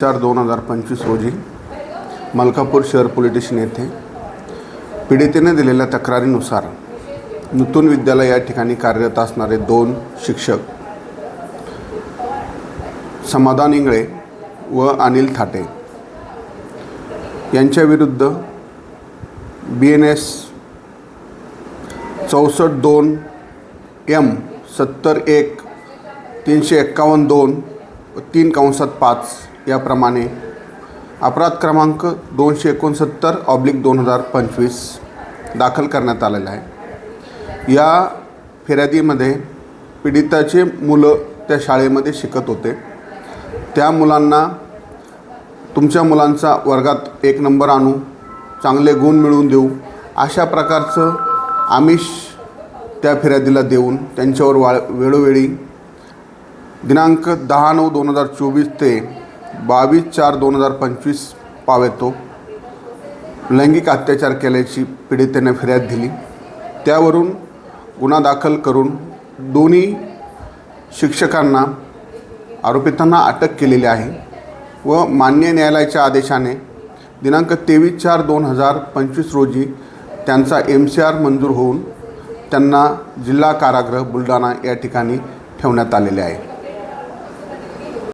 4/2025 रोजी मलकापूर शहर police station येथे पीडितेने दिलेल्या तक्रारीनुसार नूतन विद्यालय या ठिकाणी कार्यरत असणारे 2 शिक्षक समाधान इंगळे व अनिल थाटे यांच्या विरुद्ध BNS 64-2 M 70-1 351-2 3/5 याप्रमाणे अपराध क्रमांक 269/2025 दाखल करण्यात आलेला आहे। या फिर्यादीमध्ये पीडिताचे मुलं त्या शाळेमध्ये शिकत होते। त्या मुलांना तुमच्या मुलांचा वर्गात 1 नंबर आणू, चांगले गुण मिळवून देऊ अशा प्रकारचं आमिष त्या फिर्यादीला देऊन त्यांच्यावर वेळोवेळी दिनांक 10/9/2024 ते 22/4/2025 पावेतो लैंगिक अत्याचार केल्याची पीडितेने फिर्याद दिली। त्यावरून गुन्हा दाखल करून दोन्ही शिक्षकांना आरोपितांना अटक केलेली आहे व मान्य न्यायालयाच्या आदेशाने दिनांक 23/4/2025 रोजी त्यांचा MCR मंजूर होऊन त्यांना जिल्हा कारागृह बुलढाणा या ठिकाणी ठेवण्यात आलेले आहे।